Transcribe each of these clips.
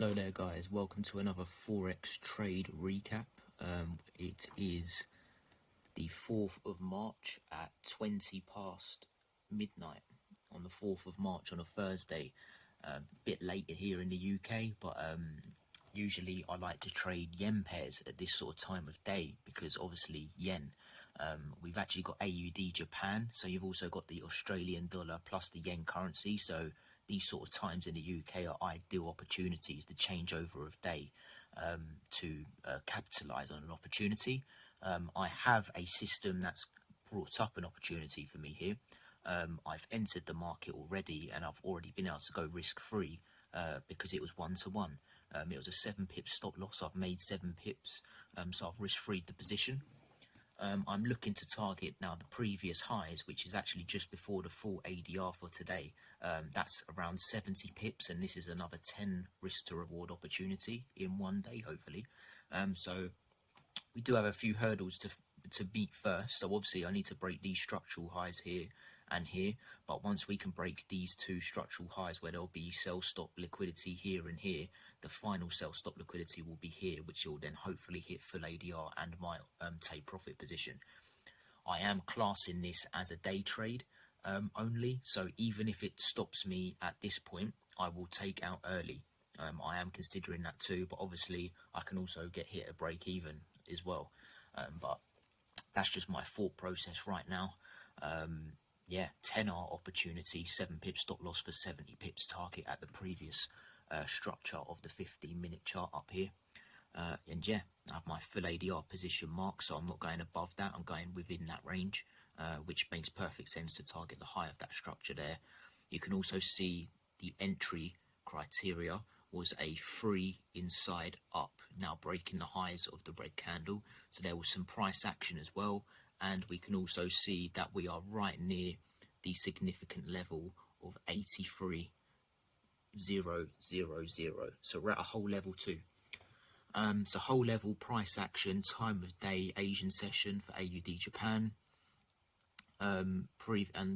Hello there guys, welcome to another Forex trade recap. It is the 4th of March at 20 past midnight on the 4th of March on a Thursday. A bit later here in the UK, but usually I like to trade yen pairs at this sort of time of day because obviously yen, we've actually got AUD Japan, so you've also got the Australian dollar plus the yen currency, so these sort of times in the UK are ideal opportunities to change over of day to capitalise on an opportunity. I have a system that's brought up an opportunity for me here. I've entered the market already and I've already been able to go risk-free because it was 1-to-1. It was a 7 pips stop loss. I've made 7 pips, so I've risk-freed the position. I'm looking to target now the previous highs, which is actually just before the full ADR for today. That's around 70 pips, and this is another 10 risk to reward opportunity in one day, hopefully. So we do have a few hurdles to beat first. So obviously I need to break these structural highs here and here, but once we can break these two structural highs where there'll be sell stop liquidity here and here, the final sell stop liquidity will be here, which will then hopefully hit full ADR and my take profit position. I am classing this as a day trade only, so even if it stops me at this point, I will take out early. I am considering that too, but obviously I can also get hit a break even as well. But that's just my thought process right now. Yeah, 10R opportunity, 7 pips stop loss for 70 pips target at the previous structure of the 15-minute chart up here. And yeah, I have my full ADR position marked, so I'm not going above that, I'm going within that range, which makes perfect sense to target the high of that structure there. You can also see the entry criteria was a 3 inside up, now breaking the highs of the red candle, so there was some price action as well. And we can also see that we are right near the significant level of 83,000. So we're at a whole level 2. So whole level price action, time of day, Asian session for AUD Japan. And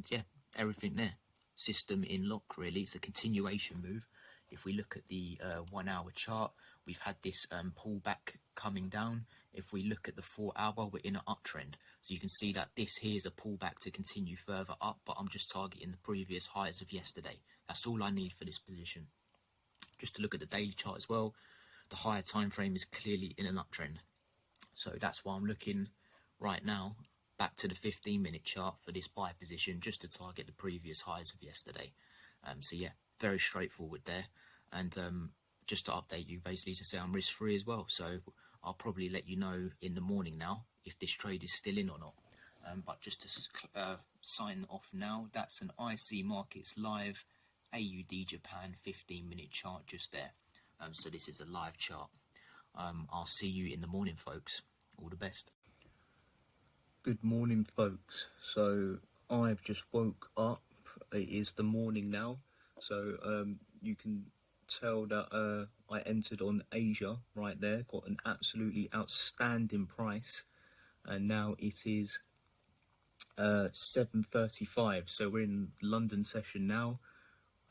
yeah, everything there. System in lock, really. It's a continuation move. If we look at the 1 hour chart, we've had this pullback coming down. If we look at the 4 hour, we're in an uptrend. So you can see that this here is a pullback to continue further up, but I'm just targeting the previous highs of yesterday. That's all I need for this position. Just to look at the daily chart as well, the higher time frame is clearly in an uptrend. So that's why I'm looking right now back to the 15-minute chart for this buy position, just to target the previous highs of yesterday. So yeah, very straightforward there. And just to update you, basically to say I'm risk free as well. So I'll probably let you know in the morning now if this trade is still in or not. But just to sign off now, that's an IC Markets Live AUD Japan 15-minute chart just there. So this is a live chart. I'll see you in the morning, folks. All the best. Good morning, folks. So I've just woke up. It is the morning now. So you can tell that I entered on Asia right there. Got an absolutely outstanding price. And now it is 7:35. So we're in London session now.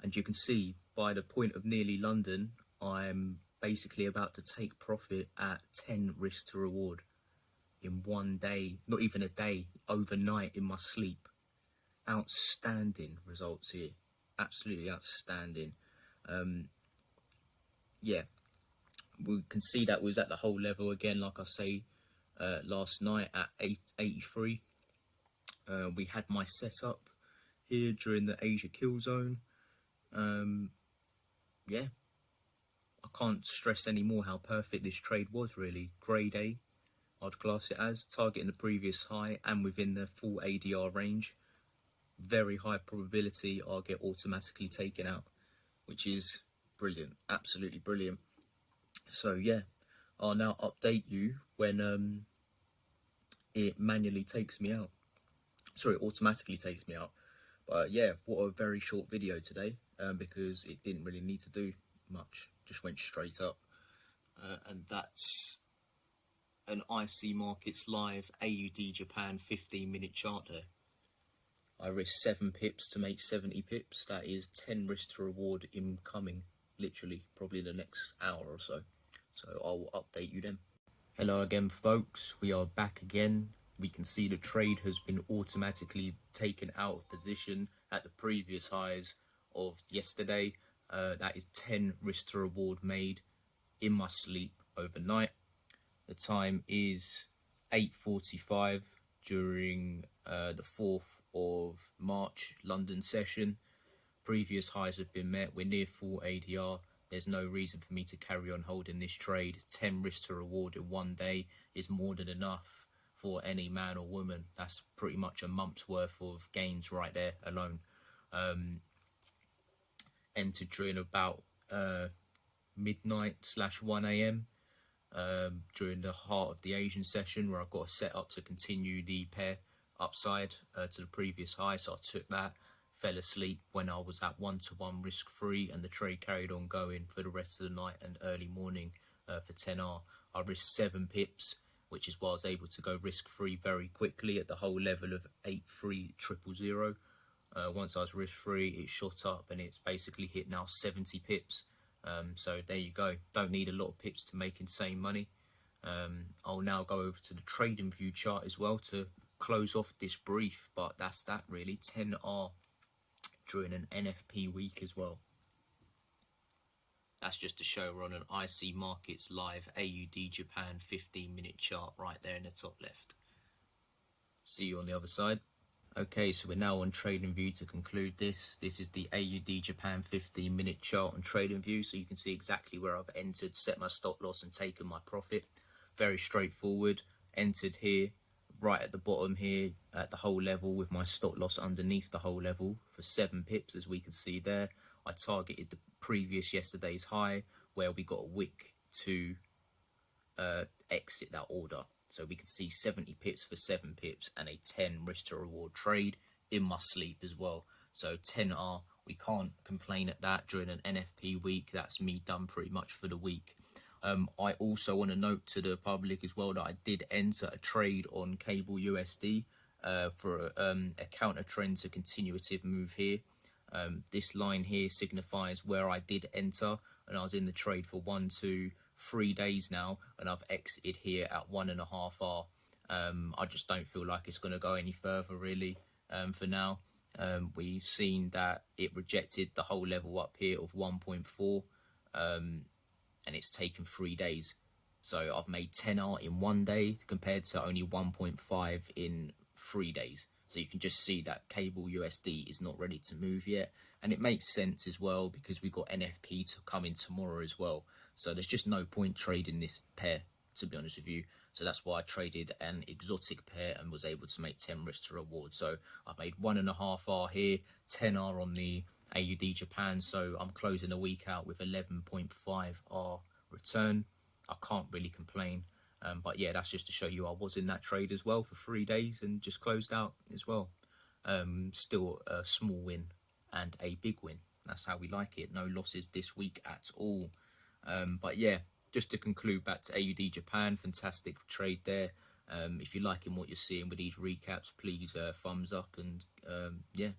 And you can see by the point of nearly London, I'm basically about to take profit at 10 risk to reward in one day, not even a day, overnight in my sleep. Outstanding results here, absolutely outstanding. Yeah, we can see that was at the whole level again, like I say, last night at 83. We had my setup here during the Asia kill zone. Yeah, I can't stress anymore how perfect this trade was, really. Grade A, I'd class it as, targeting the previous high and within the full ADR range. Very high probability I'll get automatically taken out, which is brilliant, absolutely brilliant. So yeah, I'll now update you when it manually takes me out. Sorry, automatically takes me out. But yeah, what a very short video today, because it didn't really need to do much, just went straight up. And that's an IC Markets Live AUD Japan 15-minute chart there. I risked 7 pips to make 70 pips. That is 10 risk to reward incoming literally probably the next hour or so. So I'll update you then. Hello again, folks. We are back again. We can see the trade has been automatically taken out of position at the previous highs of yesterday. That is 10 risk to reward made in my sleep overnight. The time is 8:45 during the 4th of March London session. Previous highs have been met. We're near full ADR. There's no reason for me to carry on holding this trade. 10 risk to reward in one day is more than enough for any man or woman. That's pretty much a month's worth of gains right there alone. Entered during about midnight/1 a.m. During the heart of the Asian session, where I've got a set up to continue the pair upside to the previous high. So I took that, fell asleep when I was at 1-to-1 risk free, and the trade carried on going for the rest of the night and early morning for 10R. I risked 7 pips, which is why I was able to go risk free very quickly at the whole level of 83000. Once I was risk free, it shot up and it's basically hit now 70 pips. So there you go. Don't need a lot of pips to make insane money. I'll now go over to the trading view chart as well to close off this brief, but that's that really. 10R during an NFP week as well. That's just to show we're on an IC Markets Live AUD Japan 15-minute chart right there in the top left. See you on the other side. Okay, so we're now on TradingView to conclude this. This is the AUD Japan 15-minute chart on TradingView, so you can see exactly where I've entered, set my stop loss and taken my profit. Very straightforward. Entered here, right at the bottom here, at the whole level with my stop loss underneath the whole level for 7 pips, as we can see there. I targeted the previous yesterday's high, where we got a wick to exit that order. So we can see 70 pips for 7 pips and a 10 risk to reward trade in my sleep as well. So 10R, we can't complain at that during an NFP week. That's me done pretty much for the week. I also want to note to the public as well that I did enter a trade on cable USD for a counter trend to continuative move here. This line here signifies where I did enter, and I was in the trade for 1, 2, 3 days now, and I've exited here at 1.5R. I just don't feel like it's going to go any further really for now. We've seen that it rejected the whole level up here of 1.4, and it's taken 3 days. So I've made 10R in 1 day compared to only 1.5 in 3 days. So you can just see that cable USD is not ready to move yet. And it makes sense as well because we've got NFP to come in tomorrow as well. So there's just no point trading this pair, to be honest with you. So that's why I traded an exotic pair and was able to make 10 risk to reward. So I've made 1.5R here, 10R on the AUD Japan. So I'm closing the week out with 11.5R return. I can't really complain. But yeah, that's just to show you I was in that trade as well for 3 days and just closed out as well. Still a small win and a big win. That's how we like it. No losses this week at all. But yeah, just to conclude, back to AUD Japan, fantastic trade there. If you're liking what you're seeing with these recaps, please thumbs up and yeah,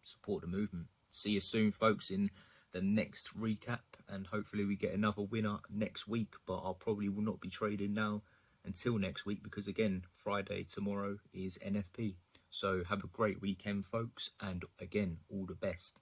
support the movement. See you soon, folks, in the next recap, and hopefully we get another winner next week. But I'll probably will not be trading now until next week because again, Friday tomorrow is NFP. So have a great weekend, folks, and again, all the best.